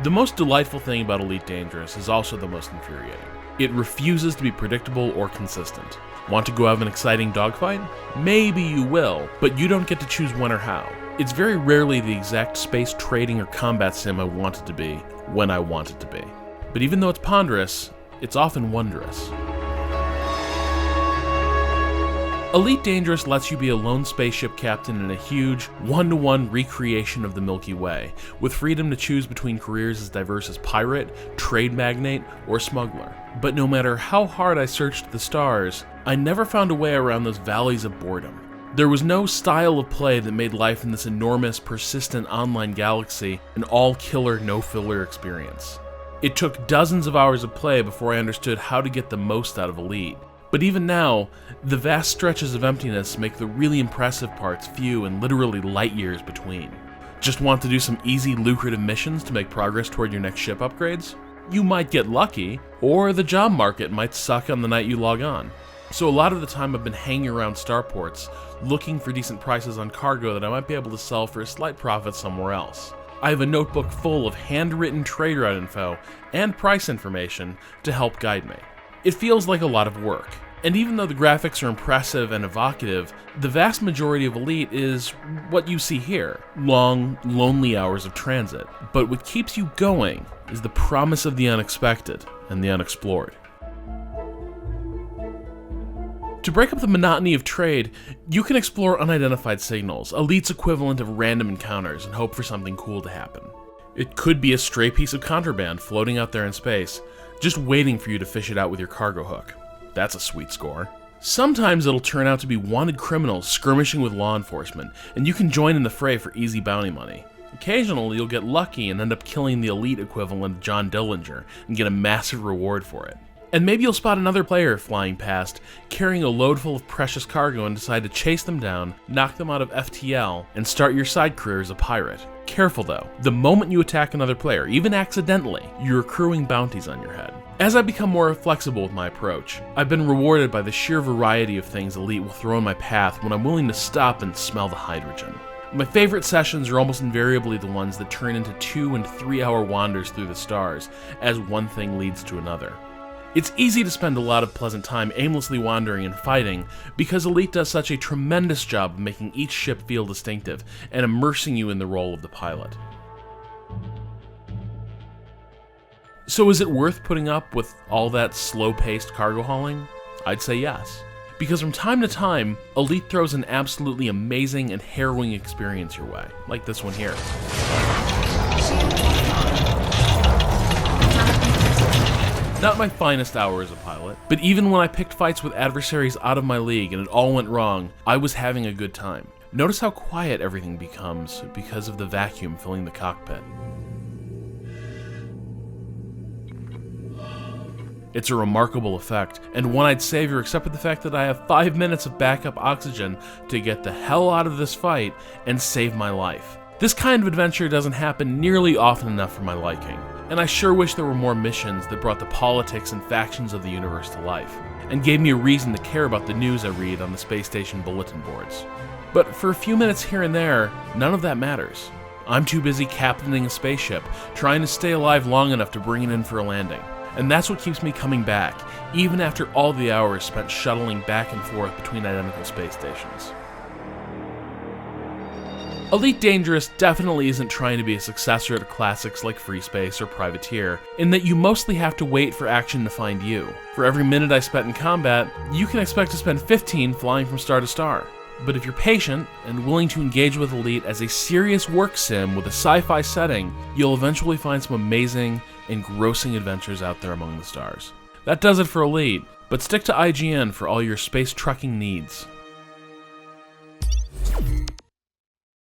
The most delightful thing about Elite Dangerous is also the most infuriating. It refuses to be predictable or consistent. Want to go have an exciting dogfight? Maybe you will, but you don't get to choose when or how. It's very rarely the exact space trading or combat sim I want it to be, when I want it to be. But even though it's ponderous, it's often wondrous. Elite Dangerous lets you be a lone spaceship captain in a huge, one-to-one recreation of the Milky Way, with freedom to choose between careers as diverse as pirate, trade magnate, or smuggler. But no matter how hard I searched the stars, I never found a way around those valleys of boredom. There was no style of play that made life in this enormous, persistent online galaxy an all-killer, no-filler experience. It took dozens of hours of play before I understood how to get the most out of Elite. But even now, the vast stretches of emptiness make the really impressive parts few and literally light years between. Just want to do some easy, lucrative missions to make progress toward your next ship upgrades? You might get lucky, or the job market might suck on the night you log on. So a lot of the time I've been hanging around starports, looking for decent prices on cargo that I might be able to sell for a slight profit somewhere else. I have a notebook full of handwritten trade route info and price information to help guide me. It feels like a lot of work, and even though the graphics are impressive and evocative, the vast majority of Elite is what you see here, long, lonely hours of transit. But what keeps you going is the promise of the unexpected and the unexplored. To break up the monotony of trade, you can explore unidentified signals, Elite's equivalent of random encounters, and hope for something cool to happen. It could be a stray piece of contraband floating out there in space, just waiting for you to fish it out with your cargo hook. That's a sweet score. Sometimes it'll turn out to be wanted criminals skirmishing with law enforcement, and you can join in the fray for easy bounty money. Occasionally, you'll get lucky and end up killing the Elite equivalent of John Dillinger and get a massive reward for it. And maybe you'll spot another player flying past, carrying a load full of precious cargo and decide to chase them down, knock them out of FTL, and start your side career as a pirate. Careful though, the moment you attack another player, even accidentally, you're accruing bounties on your head. As I become more flexible with my approach, I've been rewarded by the sheer variety of things Elite will throw in my path when I'm willing to stop and smell the hydrogen. My favorite sessions are almost invariably the ones that turn into 2 and 3 hour wanders through the stars, as one thing leads to another. It's easy to spend a lot of pleasant time aimlessly wandering and fighting because Elite does such a tremendous job of making each ship feel distinctive and immersing you in the role of the pilot. So is it worth putting up with all that slow-paced cargo hauling? I'd say yes. Because from time to time, Elite throws an absolutely amazing and harrowing experience your way, like this one here. Not my finest hour as a pilot, but even when I picked fights with adversaries out of my league and it all went wrong, I was having a good time. Notice how quiet everything becomes because of the vacuum filling the cockpit. It's a remarkable effect, and one I'd savor except for the fact that I have 5 minutes of backup oxygen to get the hell out of this fight and save my life. This kind of adventure doesn't happen nearly often enough for my liking, and I sure wish there were more missions that brought the politics and factions of the universe to life, and gave me a reason to care about the news I read on the space station bulletin boards. But for a few minutes here and there, none of that matters. I'm too busy captaining a spaceship, trying to stay alive long enough to bring it in for a landing. And that's what keeps me coming back, even after all the hours spent shuttling back and forth between identical space stations. Elite Dangerous definitely isn't trying to be a successor to classics like Free Space or Privateer, in that you mostly have to wait for action to find you. For every minute I spent in combat, you can expect to spend 15 flying from star to star. But if you're patient and willing to engage with Elite as a serious work sim with a sci-fi setting, you'll eventually find some amazing, engrossing adventures out there among the stars. That does it for Elite, but stick to IGN for all your space trucking needs.